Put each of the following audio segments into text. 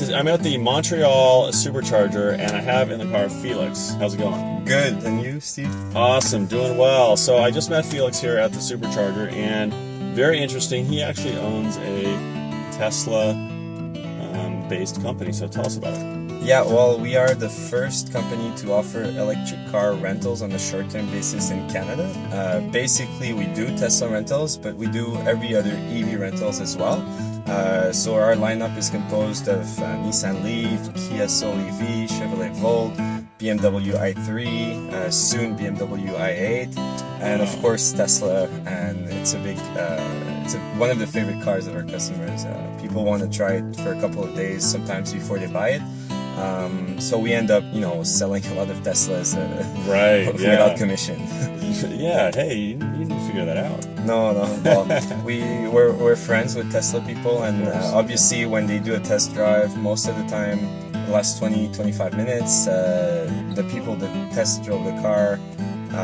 I'm at the Montreal Supercharger, and I have in the car Felix. How's it going? Good. And you, Steve? Awesome, doing well. So I just met Felix here at the Supercharger, and very interesting. He actually owns a Tesla-based company. So tell us about it. Yeah, well, we are the first company to offer electric car rentals on a short-term basis in Canada. Basically, we do Tesla rentals, but we do every other EV rentals as well. So our lineup is composed of Nissan Leaf, Kia Soul EV, Chevrolet Volt, BMW i3, soon BMW i8, and of course Tesla. And it's a big, one of the favorite cars of our customers. People want to try it for a couple of days, sometimes before they buy it. So we end up, selling a lot of Teslas without commission. Yeah, hey, you need to figure that out. No. Well, we're friends with Tesla people, and obviously when they do a test drive, most of the time, the last 20-25 minutes, the people that test drove the car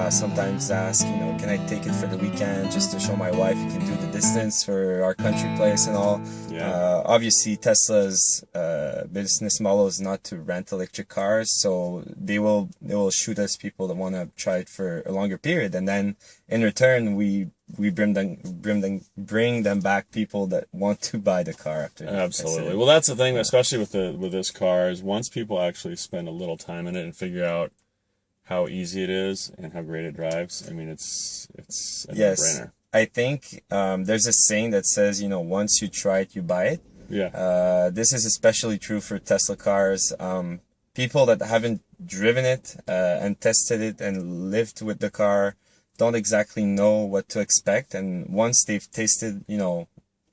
sometimes ask, can I take it for the weekend just to show my wife you can do the distance for our country place and all. Yeah. Obviously Tesla's business model is not to rent electric cars, so they will shoot us people that want to try it for a longer period, and then in return we bring them back people that want to buy the car after. Absolutely. Well, that's the thing, especially with this car, is once people actually spend a little time in it and figure out how easy it is and how great it drives, I mean, it's a no-brainer. I think there's a saying that says, once you try it, you buy it. Yeah. This is especially true for Tesla cars. People that haven't driven it and tested it and lived with the car don't exactly know what to expect. And once they've tasted,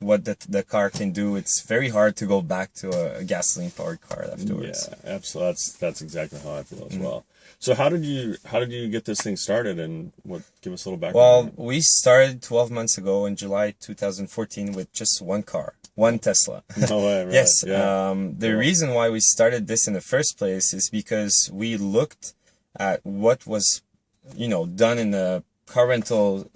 what the car can do, it's very hard to go back to a gasoline-powered car afterwards. Yeah, absolutely. That's exactly how I feel as well. So how did you get this thing started, and give us a little background? Well, we started 12 months ago in July 2014 with just one car, one Tesla. No way, right. Yes. Yeah. The reason why we started this in the first place is because we looked at what was, done in the car rental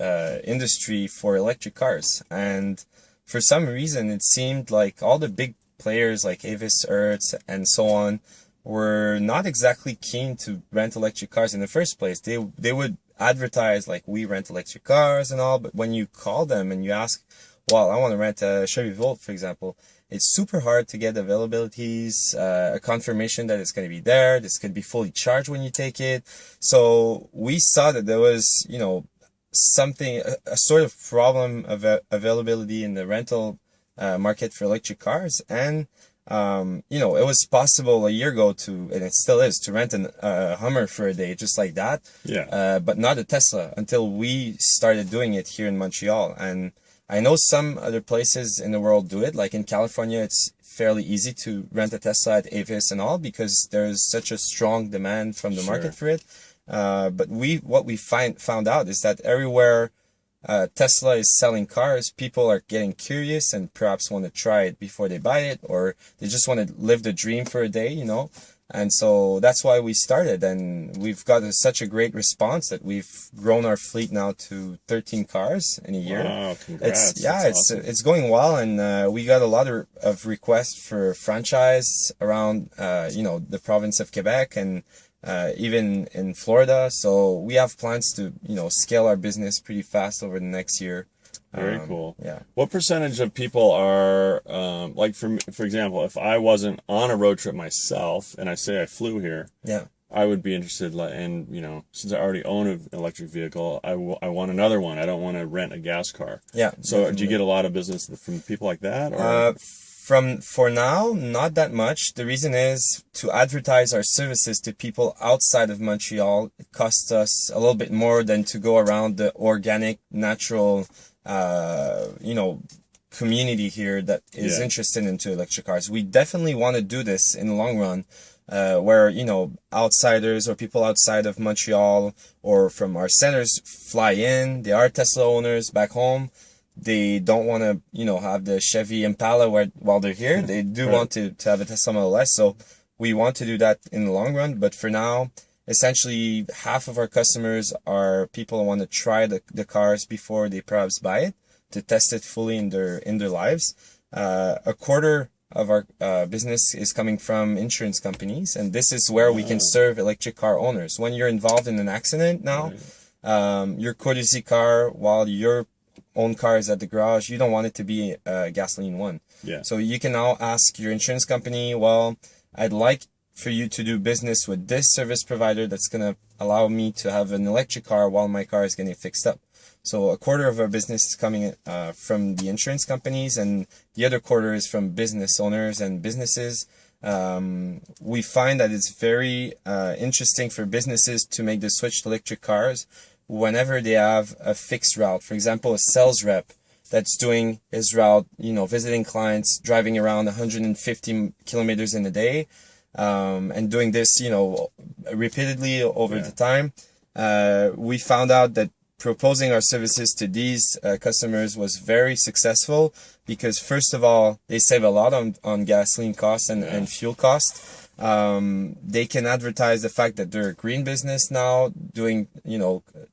industry for electric cars, and for some reason it seemed like all the big players like Avis, Hertz, and so on were not exactly keen to rent electric cars in the first place. They would advertise like, we rent electric cars and all, but when you call them and you ask, well, I want to rent a Chevy Volt, for example, it's super hard to get availabilities, a confirmation that it's going to be there, this could be fully charged when you take it. So we saw that there was, something, a sort of problem of availability in the rental market for electric cars. And it was possible a year ago and it still is, to rent a Hummer for a day, just like that. Yeah. But not a Tesla until we started doing it here in Montreal. And I know some other places in the world do it. Like in California, it's fairly easy to rent a Tesla at Avis and all, because there's such a strong demand from the market for it. But what we found out is that everywhere Tesla is selling cars, people are getting curious and perhaps want to try it before they buy it, or they just want to live the dream for a day, And so that's why we started, and we've got such a great response that we've grown our fleet now to 13 cars in a year. Wow, congrats. It's going well, and we got a lot of requests for franchise around the province of Quebec and even in Florida. So we have plans to, scale our business pretty fast over the next year. Very cool. Yeah. What percentage of people are, like for example, if I wasn't on a road trip myself and I say I flew here, yeah, I would be interested in, since I already own an electric vehicle, I want another one. I don't want to rent a gas car. Yeah. So definitely. Do you get a lot of business from people like that? Or? For now, not that much. The reason is, to advertise our services to people outside of Montreal, it costs us a little bit more than to go around the organic, natural, community here that is interested into electric cars. We definitely want to do this in the long run, where, outsiders or people outside of Montreal or from our centers fly in. They are Tesla owners back home. They don't want to, have the Chevy Impala while they're here. They do want to have a Tesla Model S. So we want to do that in the long run. But for now, essentially half of our customers are people who want to try the cars before they perhaps buy it, to test it fully in their lives. A quarter of our business is coming from insurance companies, and this is where we can serve electric car owners. When you're involved in an accident now, your courtesy car, while your own car is at the garage, you don't want it to be a gasoline one. Yeah. So you can now ask your insurance company, well, I'd like for you to do business with this service provider that's going to allow me to have an electric car while my car is getting fixed up. So a quarter of our business is coming from the insurance companies, and the other quarter is from business owners and businesses. We find that it's very interesting for businesses to make the switch to electric cars whenever they have a fixed route. For example, a sales rep that's doing his route, visiting clients, driving around 150 kilometers in a day, and doing this, repeatedly over the time. We found out that proposing our services to these customers was very successful because, first of all, they save a lot on gasoline costs and fuel costs. They can advertise the fact that they're a green business now, doing,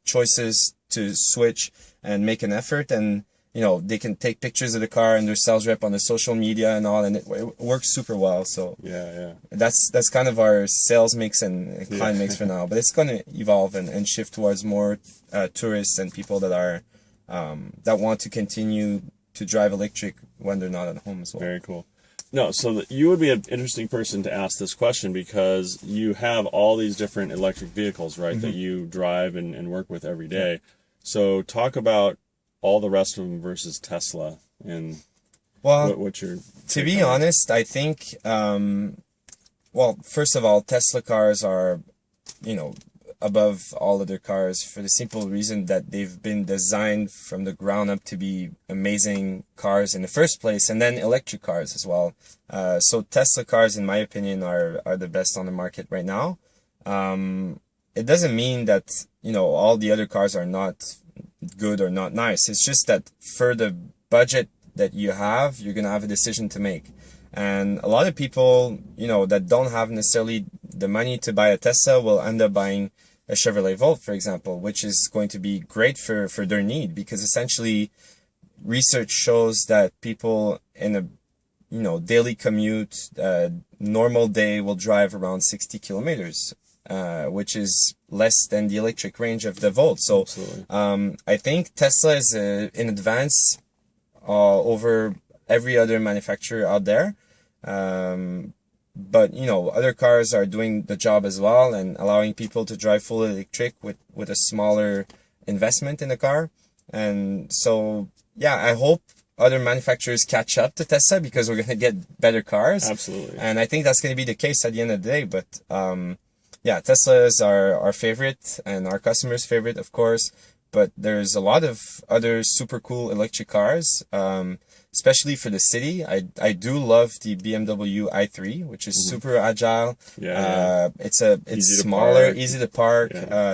choices to switch and make an effort, and they can take pictures of the car and their sales rep on the social media and all, and it works super well. So that's kind of our sales mix and client mix for now, but it's going to evolve and shift towards more tourists and people that are that want to continue to drive electric when they're not at home as well. Very cool. No, so you would be an interesting person to ask this question because you have all these different electric vehicles, right, that you drive and work with every day. So talk about all the rest of them versus Tesla and what you're... To be honest, I think, first of all, Tesla cars are, above all other cars for the simple reason that they've been designed from the ground up to be amazing cars in the first place, and then electric cars as well. So Tesla cars, in my opinion, are the best on the market right now. It doesn't mean that, all the other cars are not good or not nice. It's just that for the budget that you have, you're going to have a decision to make. And a lot of people, that don't have necessarily the money to buy a Tesla will end up buying a Chevrolet Volt, for example, which is going to be great for their need, because essentially research shows that people in a daily commute, normal day will drive around 60 kilometers, which is less than the electric range of the Volt. So I think Tesla is in advance over every other manufacturer out there. But other cars are doing the job as well and allowing people to drive full electric with a smaller investment in the car. And so I hope other manufacturers catch up to Tesla because we're going to get better cars. Absolutely. And I think that's going to be the case at the end of the day. But Tesla is our favorite and our customers' favorite, of course. But there's a lot of other super cool electric cars, especially for the city. I do love the BMW i3, which is super agile. It's smaller, easy to park,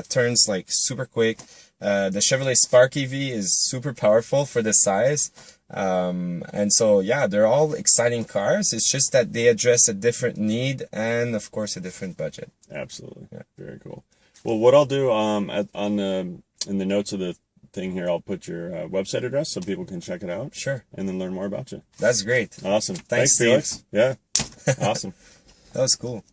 turns like super quick. The Chevrolet Spark EV is super powerful for the size. And so, they're all exciting cars. It's just that they address a different need and, of course, a different budget. Absolutely. Yeah. Very cool. Well, what I'll do in the notes of the thing here, I'll put your website address so people can check it out. Sure. And then learn more about you. That's great. Awesome. Thanks, Felix. Yeah. Awesome. That was cool.